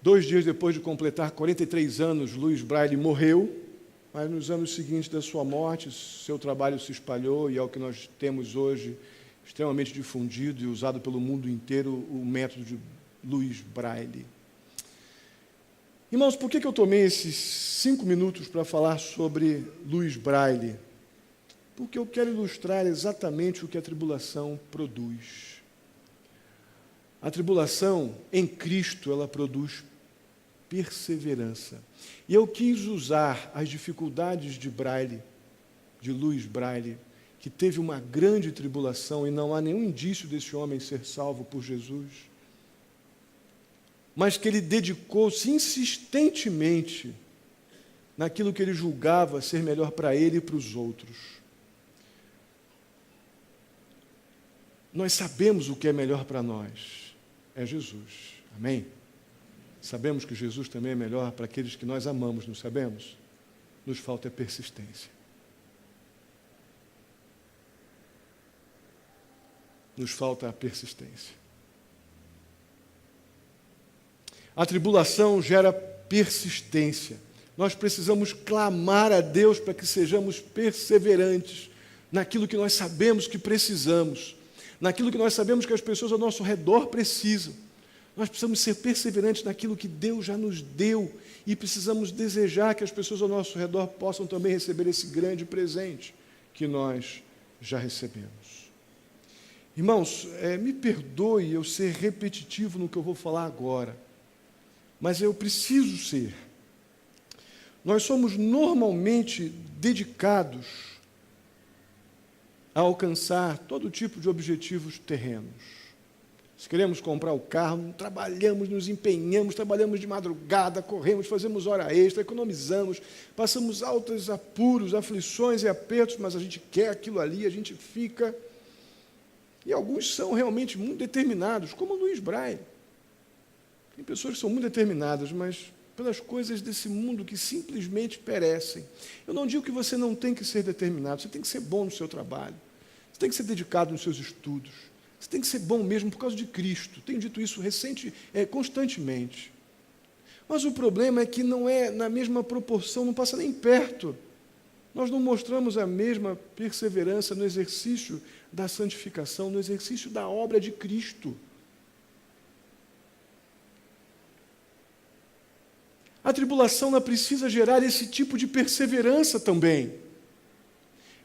2 dias depois de completar 43 anos, Louis Braille morreu, mas nos anos seguintes da sua morte, seu trabalho se espalhou e é o que nós temos hoje, extremamente difundido e usado pelo mundo inteiro, o método de Louis Braille. Irmãos, por que eu tomei esses 5 minutos para falar sobre Louis Braille? Porque eu quero ilustrar exatamente o que a tribulação produz. A tribulação em Cristo, ela produz perseverança. E eu quis usar as dificuldades de Braille, de Louis Braille, que teve uma grande tribulação e não há nenhum indício desse homem ser salvo por Jesus, mas que ele dedicou-se insistentemente naquilo que ele julgava ser melhor para ele e para os outros. Nós sabemos o que é melhor para nós, é Jesus. Amém? Sabemos que Jesus também é melhor para aqueles que nós amamos, não sabemos? Nos falta a persistência. Nos falta a persistência. A tribulação gera persistência. Nós precisamos clamar a Deus para que sejamos perseverantes naquilo que nós sabemos que precisamos, naquilo que nós sabemos que as pessoas ao nosso redor precisam. Nós precisamos ser perseverantes naquilo que Deus já nos deu e precisamos desejar que as pessoas ao nosso redor possam também receber esse grande presente que nós já recebemos. Irmãos, me perdoe eu ser repetitivo no que eu vou falar agora, mas eu preciso ser. Nós somos normalmente dedicados a alcançar todo tipo de objetivos terrenos. Se queremos comprar o carro, trabalhamos, nos empenhamos, trabalhamos de madrugada, corremos, fazemos hora extra, economizamos, passamos altos apuros, aflições e apertos, mas a gente quer aquilo ali, a gente fica. E alguns são realmente muito determinados, como o Luiz Braille. Tem pessoas que são muito determinadas, mas pelas coisas desse mundo que simplesmente perecem. Eu não digo que você não tem que ser determinado, você tem que ser bom no seu trabalho, você tem que ser dedicado nos seus estudos, você tem que ser bom mesmo por causa de Cristo. Tenho dito isso constantemente. Mas o problema é que não é na mesma proporção, não passa nem perto. Nós não mostramos a mesma perseverança no exercício da santificação, no exercício da obra de Cristo. A tribulação ela precisa gerar esse tipo de perseverança também.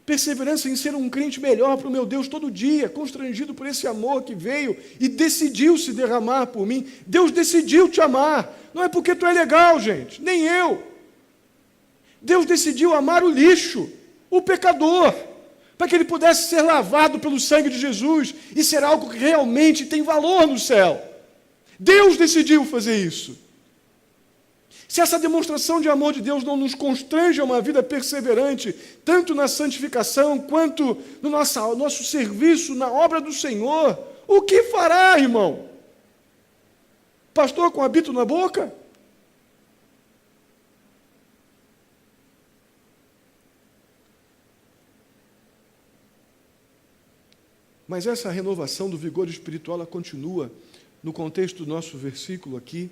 Perseverança em ser um crente melhor para o meu Deus todo dia, constrangido por esse amor que veio e decidiu se derramar por mim. Deus decidiu te amar. Não é porque tu é legal, gente, nem eu. Deus decidiu amar o lixo, o pecador, para que ele pudesse ser lavado pelo sangue de Jesus e ser algo que realmente tem valor no céu. Deus decidiu fazer isso. Se essa demonstração de amor de Deus não nos constrange a uma vida perseverante, tanto na santificação quanto no nosso serviço na obra do Senhor, o que fará, irmão? Pastor com habito na boca? Mas essa renovação do vigor espiritual, ela continua no contexto do nosso versículo aqui,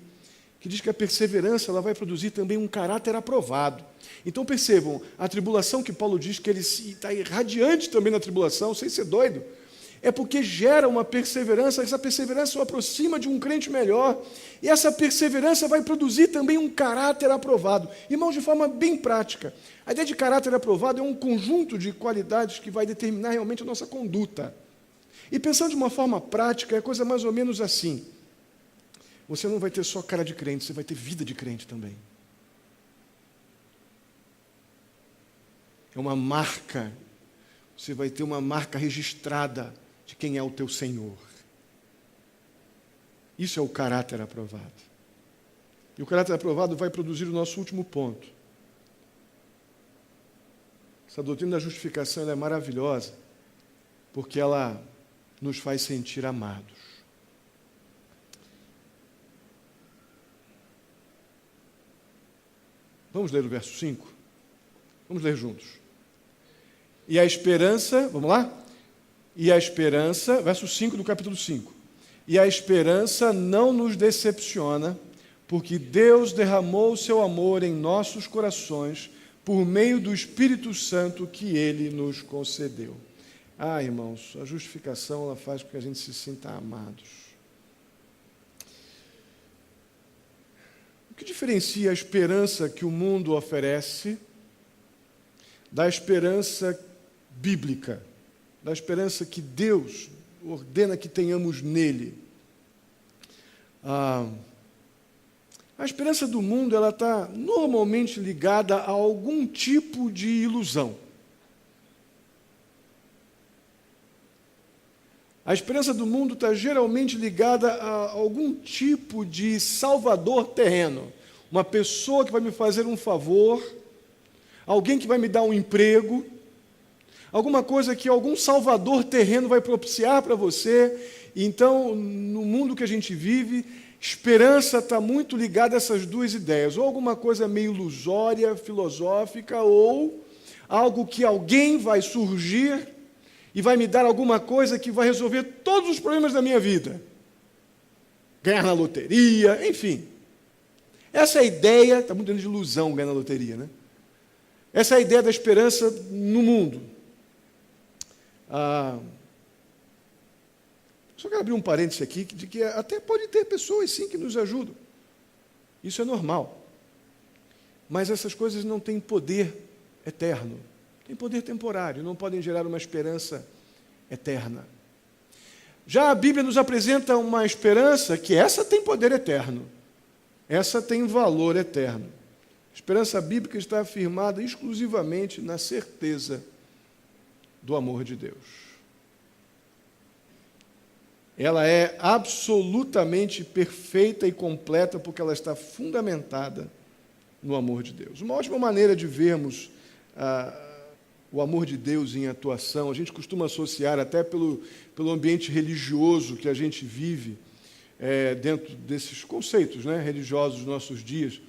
que diz que a perseverança ela vai produzir também um caráter aprovado. Então percebam, a tribulação que Paulo diz que ele está irradiante também na tribulação, sem ser doido, é porque gera uma perseverança, essa perseverança o aproxima de um crente melhor, e essa perseverança vai produzir também um caráter aprovado. Irmãos, de forma bem prática, a ideia de caráter aprovado é um conjunto de qualidades que vai determinar realmente a nossa conduta. E pensando de uma forma prática, é coisa mais ou menos assim. Você não vai ter só cara de crente, você vai ter vida de crente também. É uma marca, você vai ter uma marca registrada de quem é o teu Senhor. Isso é o caráter aprovado. E o caráter aprovado vai produzir o nosso último ponto. Essa doutrina da justificação ela é maravilhosa, porque ela nos faz sentir amados. Vamos ler o verso 5? Vamos ler juntos. E a esperança, vamos lá? E a esperança, verso 5 do capítulo 5. E a esperança não nos decepciona, porque Deus derramou o seu amor em nossos corações por meio do Espírito Santo que Ele nos concedeu. Ah, irmãos, a justificação ela faz com que a gente se sinta amados. O que diferencia a esperança que o mundo oferece da esperança bíblica, da esperança que Deus ordena que tenhamos nele? A esperança do mundo ela está normalmente ligada a algum tipo de ilusão. A esperança do mundo está geralmente ligada a algum tipo de salvador terreno. Uma pessoa que vai me fazer um favor, alguém que vai me dar um emprego, alguma coisa que algum salvador terreno vai propiciar para você. Então, no mundo que a gente vive, esperança está muito ligada a essas duas ideias. Ou alguma coisa meio ilusória, filosófica, ou algo que alguém vai surgir e vai me dar alguma coisa que vai resolver todos os problemas da minha vida. Ganhar na loteria, enfim. Essa é a ideia, está muito dentro de ilusão ganhar na loteria, né? Essa é a ideia da esperança no mundo. Só quero abrir um parêntese aqui, de que até pode ter pessoas, sim, que nos ajudam. Isso é normal. Mas essas coisas não têm poder eterno. Tem poder temporário, não podem gerar uma esperança eterna. Já a Bíblia nos apresenta uma esperança que essa tem poder eterno. Essa tem valor eterno. A esperança bíblica está afirmada exclusivamente na certeza do amor de Deus. ela é absolutamente perfeita e completa porque ela está fundamentada no amor de Deus. Uma ótima maneira de vermos o amor de Deus em atuação, a gente costuma associar até pelo ambiente religioso que a gente vive, dentro desses conceitos, né, religiosos dos nossos dias.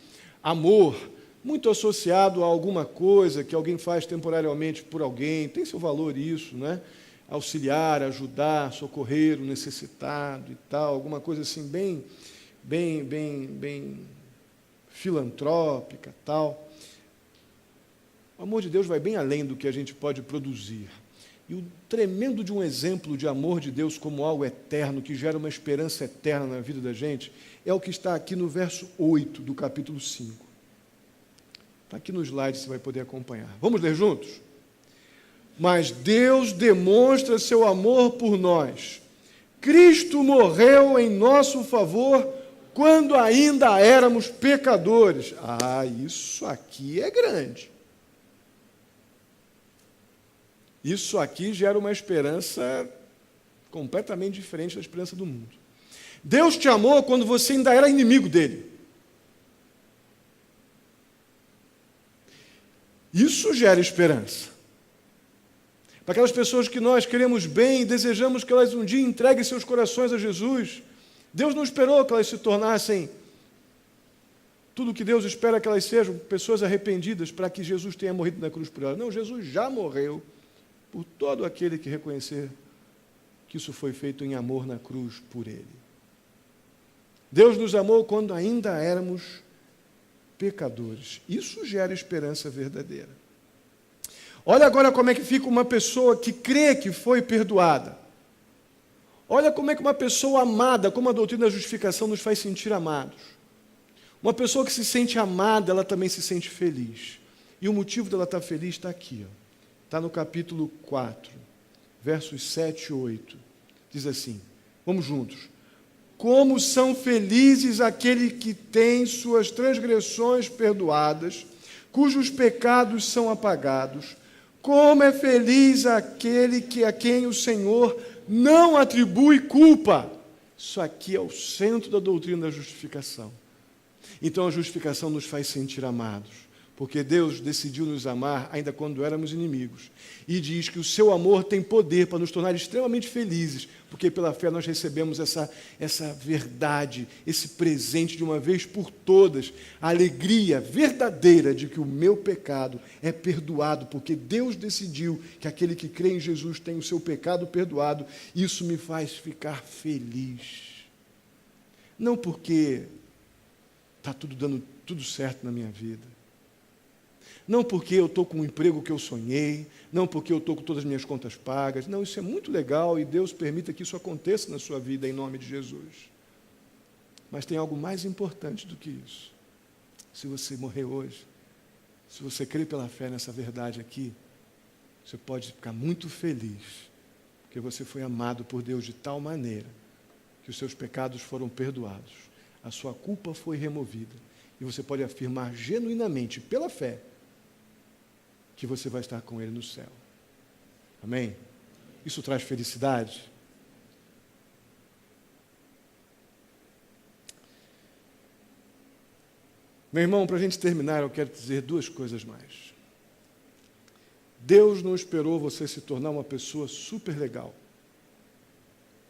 Amor, muito associado a alguma coisa que alguém faz temporariamente por alguém, tem seu valor isso, né? Auxiliar, ajudar, socorrer o necessitado e tal, alguma coisa assim bem filantrópica, tal. O amor de Deus vai bem além do que a gente pode produzir. E o tremendo de um exemplo de amor de Deus como algo eterno, que gera uma esperança eterna na vida da gente, é o que está aqui no verso 8 do capítulo 5. Está aqui no slide, você vai poder acompanhar. Vamos ler juntos? Mas Deus demonstra seu amor por nós. Cristo morreu em nosso favor quando ainda éramos pecadores. Isso aqui é grande. Isso aqui gera uma esperança completamente diferente da esperança do mundo. Deus te amou quando você ainda era inimigo dele. Isso gera esperança. Para aquelas pessoas que nós queremos bem e desejamos que elas um dia entreguem seus corações a Jesus, Deus não esperou que elas se tornassem tudo o que Deus espera que elas sejam, pessoas arrependidas, para que Jesus tenha morrido na cruz por elas. Não, Jesus já morreu por todo aquele que reconhecer que isso foi feito em amor na cruz por Ele. Deus nos amou quando ainda éramos pecadores. Isso gera esperança verdadeira. Olha agora como é que fica uma pessoa que crê que foi perdoada. Olha como é que uma pessoa amada, como a doutrina da justificação nos faz sentir amados. Uma pessoa que se sente amada, ela também se sente feliz. E o motivo dela estar feliz está aqui, ó. Está no capítulo 4, versos 7 e 8. Diz assim, vamos juntos. Como são felizes aqueles que têm suas transgressões perdoadas, cujos pecados são apagados. Como é feliz aquele a quem o Senhor não atribui culpa. Isso aqui é o centro da doutrina da justificação. Então a justificação nos faz sentir amados. Porque Deus decidiu nos amar ainda quando éramos inimigos. E diz que o seu amor tem poder para nos tornar extremamente felizes, porque pela fé nós recebemos essa verdade, esse presente de uma vez por todas, a alegria verdadeira de que o meu pecado é perdoado, porque Deus decidiu que aquele que crê em Jesus tem o seu pecado perdoado. Isso me faz ficar feliz. Não porque está dando tudo certo na minha vida. Não porque eu estou com o emprego que eu sonhei, não porque eu estou com todas as minhas contas pagas. Não, isso é muito legal e Deus permita que isso aconteça na sua vida em nome de Jesus. Mas tem algo mais importante do que isso. Se você morrer hoje, se você crer pela fé nessa verdade aqui, você pode ficar muito feliz, porque você foi amado por Deus de tal maneira que os seus pecados foram perdoados, a sua culpa foi removida, e você pode afirmar genuinamente, pela fé, que você vai estar com Ele no céu. Amém? Isso traz felicidade? Meu irmão, para a gente terminar, eu quero dizer duas coisas mais. Deus não esperou você se tornar uma pessoa super legal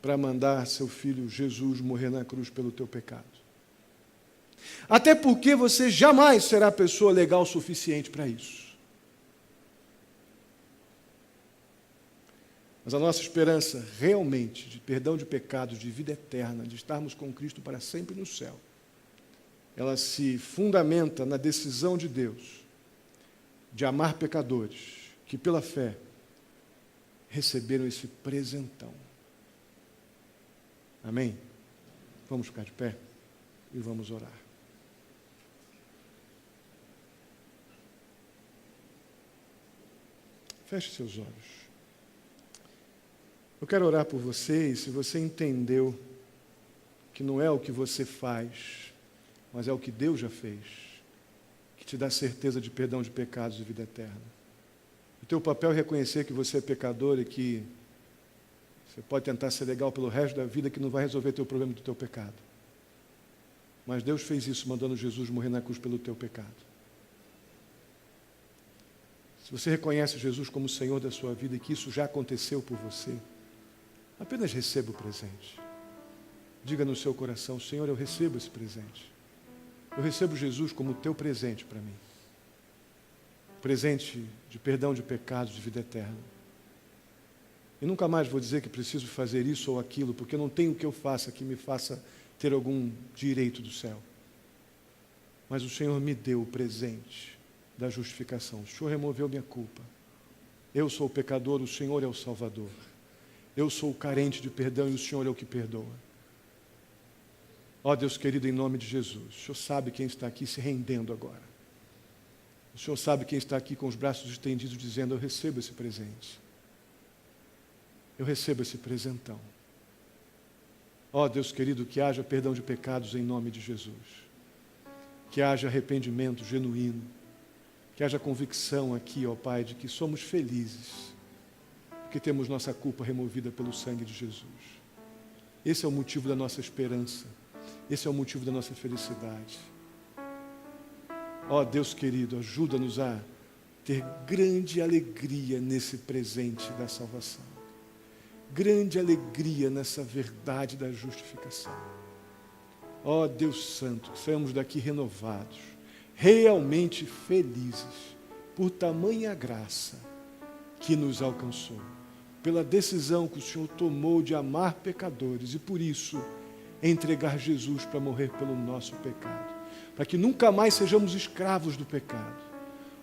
para mandar seu filho Jesus morrer na cruz pelo teu pecado. Até porque você jamais será pessoa legal o suficiente para isso. Mas a nossa esperança realmente de perdão de pecados, de vida eterna, de estarmos com Cristo para sempre no céu, ela se fundamenta na decisão de Deus de amar pecadores que, pela fé, receberam esse presentão. Amém? Vamos ficar de pé e vamos orar. Feche seus olhos. Eu quero orar por você, e se você entendeu que não é o que você faz, mas é o que Deus já fez, que te dá certeza de perdão de pecados e vida eterna. O teu papel é reconhecer que você é pecador e que Você pode tentar ser legal pelo resto da vida, que não vai resolver teu problema do teu pecado. Mas Deus fez isso mandando Jesus morrer na cruz pelo teu pecado. Se você reconhece Jesus como Senhor da sua vida e que isso já aconteceu por você, apenas receba o presente. Diga no seu coração: Senhor, eu recebo esse presente. Eu recebo Jesus como teu presente para mim. Presente de perdão de pecados, de vida eterna. E nunca mais vou dizer que preciso fazer isso ou aquilo, porque não tem o que eu faça que me faça ter algum direito do céu. Mas o Senhor me deu o presente da justificação. O Senhor removeu minha culpa. Eu sou o pecador, o Senhor é o Salvador. Eu sou o carente de perdão e o Senhor é o que perdoa. Ó Deus querido, em nome de Jesus, o Senhor sabe quem está aqui se rendendo agora. O Senhor sabe quem está aqui com os braços estendidos dizendo: eu recebo esse presente. Eu recebo esse presentão. Ó Deus querido, que haja perdão de pecados em nome de Jesus. Que haja arrependimento genuíno. Que haja convicção aqui, ó Pai, de que somos felizes, porque temos nossa culpa removida pelo sangue de Jesus. Esse é o motivo da nossa esperança. Esse é o motivo da nossa felicidade. Ó Deus querido, ajuda-nos a ter grande alegria nesse presente da salvação. Grande alegria nessa verdade da justificação. Ó Deus Santo, que saímos daqui renovados, realmente felizes, por tamanha graça que nos alcançou, pela decisão que o Senhor tomou de amar pecadores e por isso entregar Jesus para morrer pelo nosso pecado, para que nunca mais sejamos escravos do pecado,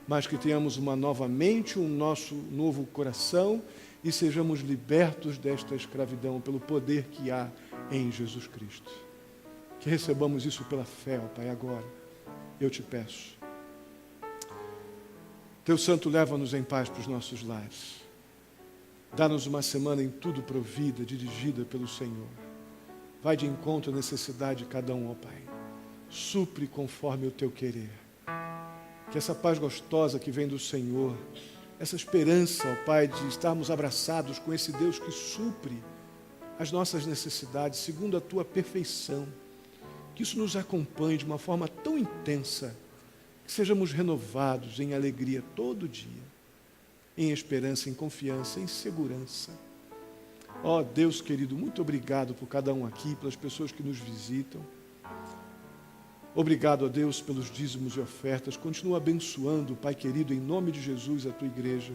mas que tenhamos uma nova mente, um nosso novo coração e sejamos libertos desta escravidão pelo poder que há em Jesus Cristo. Que recebamos isso pela fé, ó Pai, agora. Eu te peço. Teu Santo leva-nos em paz para os nossos lares. Dá-nos uma semana em tudo provida, dirigida pelo Senhor. Vai de encontro à necessidade de cada um, ó Pai. Supre conforme o teu querer. Que essa paz gostosa que vem do Senhor, essa esperança, ó Pai, de estarmos abraçados com esse Deus que supre as nossas necessidades segundo a tua perfeição, que isso nos acompanhe de uma forma tão intensa, que sejamos renovados em alegria todo dia, em esperança, em confiança, em segurança. Ó Deus querido, muito obrigado por cada um aqui, pelas pessoas que nos visitam. Obrigado, ó Deus, pelos dízimos e ofertas. Continua abençoando, Pai querido, em nome de Jesus, a tua igreja.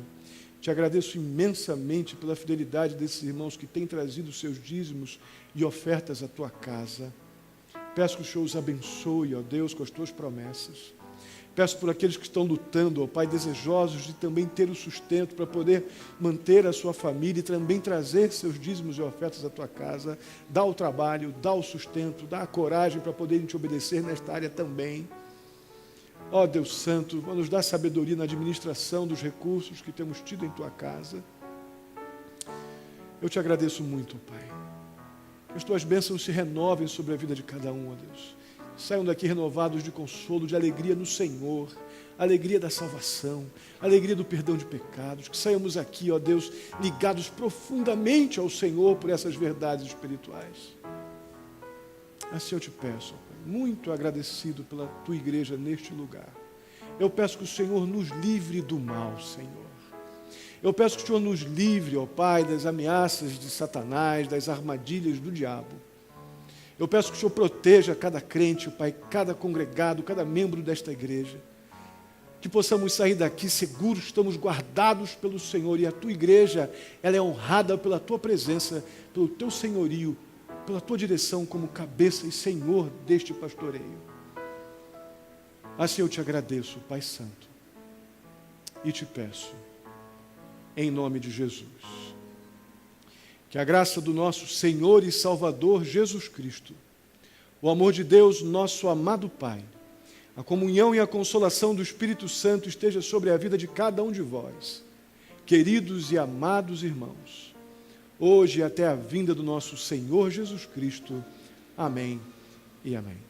Te agradeço imensamente pela fidelidade desses irmãos que têm trazido seus dízimos e ofertas à tua casa. Peço que o Senhor os abençoe, ó Deus, com as tuas promessas. Peço por aqueles que estão lutando, ó Pai, desejosos de também ter o sustento para poder manter a sua família e também trazer seus dízimos e ofertas à tua casa. Dá o trabalho, dá o sustento, dá a coragem para poderem te obedecer nesta área também. Ó Deus Santo, nos dá sabedoria na administração dos recursos que temos tido em tua casa. Eu te agradeço muito, Pai. Que as tuas bênçãos se renovem sobre a vida de cada um, ó Deus. Saiam daqui renovados de consolo, de alegria no Senhor, alegria da salvação, alegria do perdão de pecados. Que saiamos aqui, ó Deus, ligados profundamente ao Senhor por essas verdades espirituais. Assim eu te peço, ó Pai, muito agradecido pela tua igreja neste lugar. Eu peço que o Senhor nos livre do mal, Senhor. Eu peço que o Senhor nos livre, ó Pai, das ameaças de Satanás, das armadilhas do diabo. Eu peço que o Senhor proteja cada crente, ó Pai, cada congregado, cada membro desta igreja. Que possamos sair daqui seguros, estamos guardados pelo Senhor. E a tua igreja, ela é honrada pela tua presença, pelo teu senhorio, pela tua direção como cabeça e Senhor deste pastoreio. Assim eu te agradeço, Pai Santo, e te peço, em nome de Jesus, que a graça do nosso Senhor e Salvador Jesus Cristo, o amor de Deus, nosso amado Pai, a comunhão e a consolação do Espírito Santo esteja sobre a vida de cada um de vós, queridos e amados irmãos, hoje e até a vinda do nosso Senhor Jesus Cristo. Amém e amém.